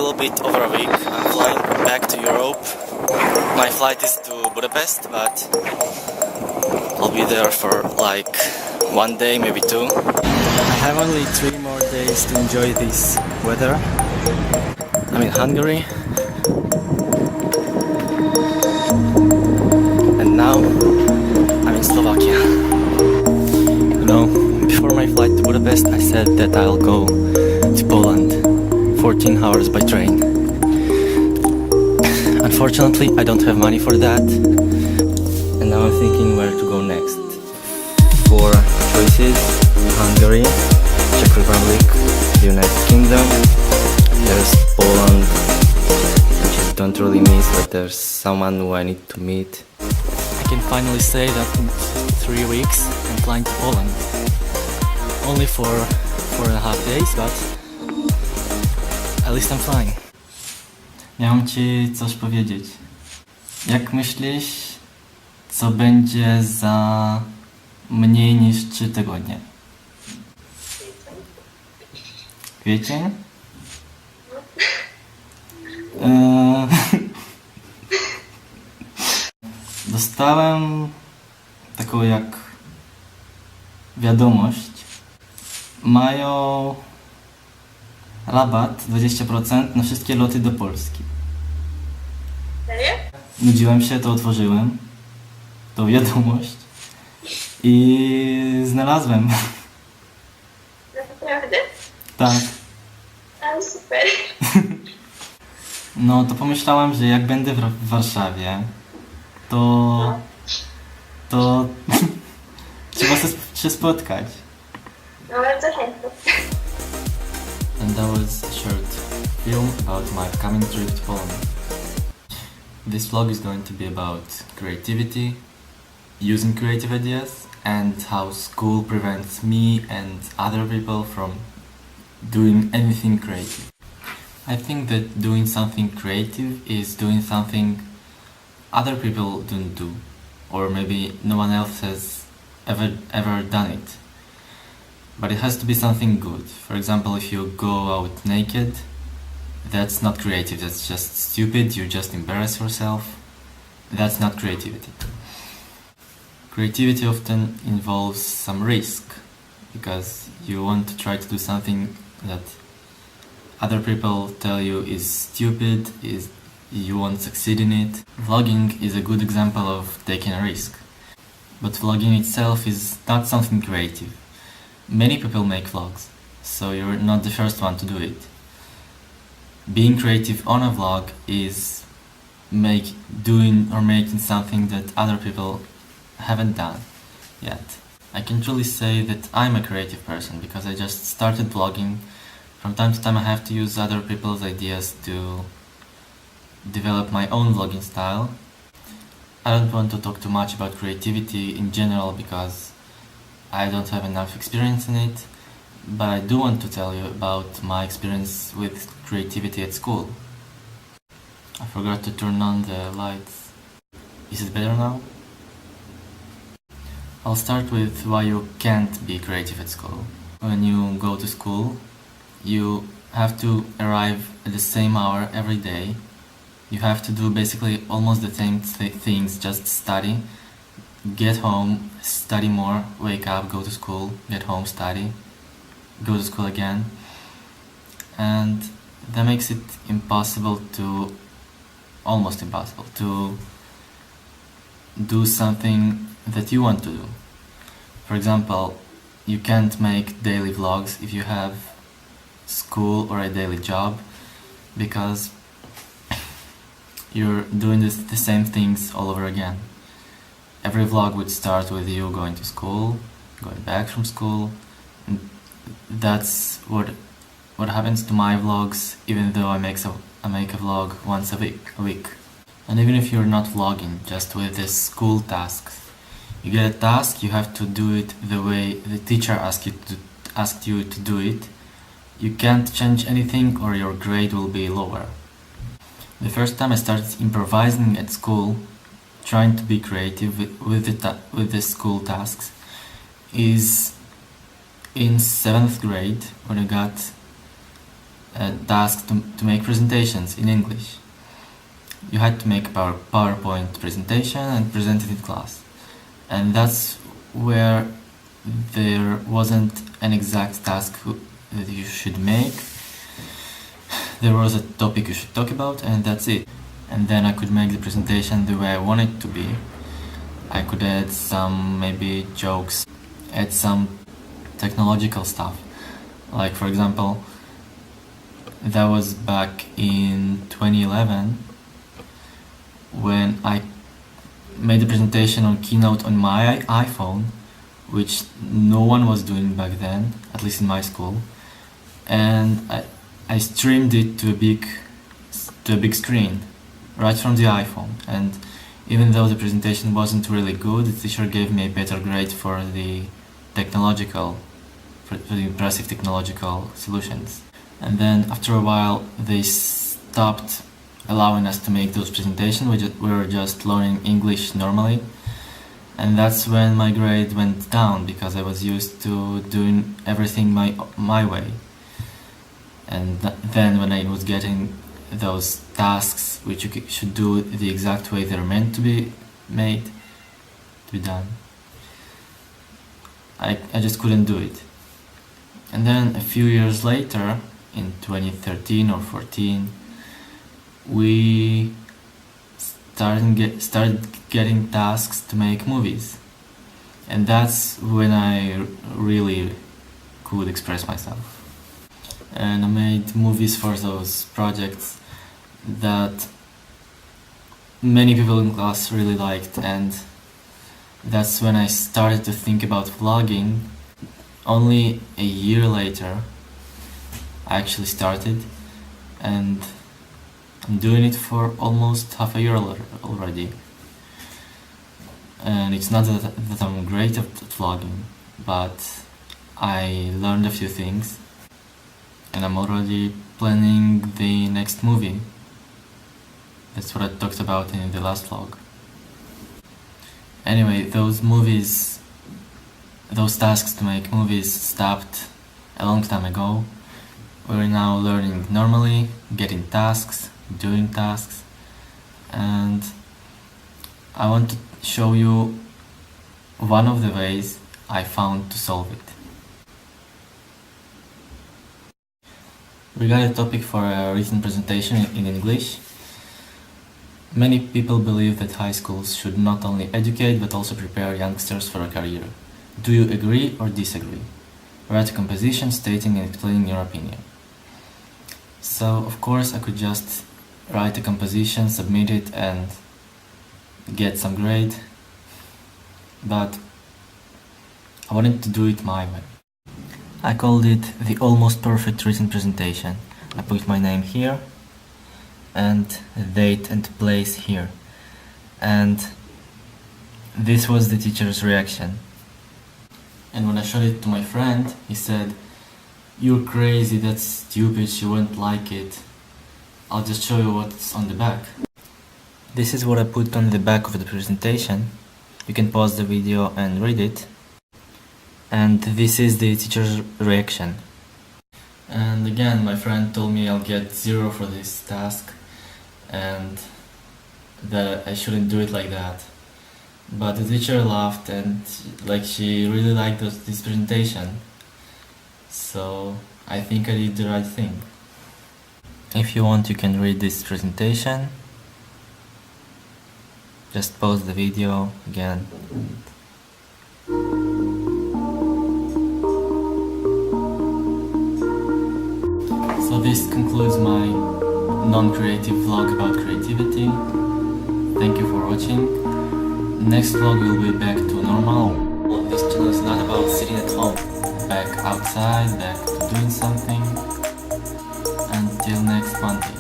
little bit over a week. I'm flying back to Europe. My flight is to Budapest, but I'll be there for like 1 day, maybe 2. I have only 3 more days to enjoy this weather. I'm in Hungary. And now I'm in Slovakia. You know, before my flight to Budapest, I said that I'll go to Poland, 14 hours by train. Unfortunately, I don't have money for that, and now I'm thinking where to go next. 4 choices: Hungary, Czech Republic, the United Kingdom. There's Poland, which I don't really miss, but there's someone who I need to meet. I can finally say that in 3 weeks I'm flying to Poland. Only for 4.5 days, but at least I'm flying. Miałem ci coś powiedzieć. Jak myślisz, co będzie za mniej niż 3 tygodnie? Kwiecień? Dostałem taką jak wiadomość. Mają rabat 20% na wszystkie loty do Polski. Serio? Nudziłem się, to otworzyłem, tą wiadomość i znalazłem. Naprawdę? Tak. Ale super. No to pomyślałem, że jak będę w Warszawie, to trzeba się spotkać. No bardzo chętnie. And that was a short film about my upcoming trip to Poland. This vlog is going to be about creativity, using creative ideas, and how school prevents me and other people from doing anything creative. I think that doing something creative is doing something other people don't do, or maybe no one else has ever done it. But it has to be something good. For example, if you go out naked, that's not creative, that's just stupid, you just embarrass yourself. That's not creativity. Creativity often involves some risk, because you want to try to do something that other people tell you is stupid, you won't succeed in it. Vlogging is a good example of taking a risk. But vlogging itself is not something creative. Many people make vlogs, so you're not the first one to do it. Being creative on a vlog is making something that other people haven't done yet. I can truly say that I'm a creative person because I just started vlogging. From time to time I have to use other people's ideas to develop my own vlogging style. I don't want to talk too much about creativity in general because I don't have enough experience in it, but I do want to tell you about my experience with creativity at school. I forgot to turn on the lights. Is it better now? I'll start with why you can't be creative at school. When you go to school, you have to arrive at the same hour every day. You have to do basically almost the same things, just study, get home, study more, wake up, go to school, get home, study, go to school again. And that makes it almost impossible to do something that you want to do. For example, you can't make daily vlogs if you have school or a daily job, because you're doing the same things all over again. Every vlog would start with you going to school, going back from school, and that's what happens to my vlogs, even though I make a vlog once a week. And even if you're not vlogging, just with the school tasks, you get a task, you have to do it the way the teacher asked you to do it. You can't change anything or your grade will be lower. The first time I started improvising at school, trying to be creative with the school tasks, is in 7th grade when I got task to make presentations in English. You had to make a PowerPoint presentation and present it in class. And that's where there wasn't an exact task that you should make. There was a topic you should talk about, and that's it. And then I could make the presentation the way I want it to be. I could add some maybe jokes, add some technological stuff. Like for example, that was back in 2011 when I made a presentation on Keynote on my iPhone, which no one was doing back then, at least in my school. And I streamed it to a big screen right from the iPhone. And even though the presentation wasn't really good, the teacher gave me a better grade for the impressive technological solutions. And then after a while they stopped allowing us to make those presentations. We were just learning English normally. And that's when my grade went down, because I was used to doing everything my way. And then when I was getting those tasks which you should do the exact way they're meant to be made, to be done, I just couldn't do it. And then a few years later, in 2013 or 14, we started getting tasks to make movies. And that's when I really could express myself. And I made movies for those projects that many people in class really liked, and that's when I started to think about vlogging. Only a year later I actually started, and I'm doing it for almost half a year already. And it's not that I'm great at vlogging, but I learned a few things, and I'm already planning the next movie. That's what I talked about in the last vlog. Anyway, those tasks to make movies stopped a long time ago. We're now learning normally, getting tasks, doing tasks, and I want to show you one of the ways I found to solve it. We got a topic for a written presentation in English. Many people believe that high schools should not only educate but also prepare youngsters for a career. Do you agree or disagree? Write a composition stating and explaining your opinion. So, of course, I could just write a composition, submit it, and get some grade, but I wanted to do it my way. I called it the almost perfect written presentation. I put my name here and date and place here, and this was the teacher's reaction. And when I showed it to my friend, he said, "You're crazy, that's stupid, she won't like it. I'll just show you what's on the back." This is what I put on the back of the presentation. You can pause the video and read it. And this is the teacher's reaction. And again, my friend told me I'll get 0 for this task and that I shouldn't do it like that. But the teacher laughed, and she really liked this presentation. So I think I did the right thing. If you want, you can read this presentation. Just pause the video again. So this concludes my non-creative vlog about creativity. Thank you for watching. Next vlog will be back to normal. This channel is not about sitting at home. Back outside, back to doing something. Until next Monday.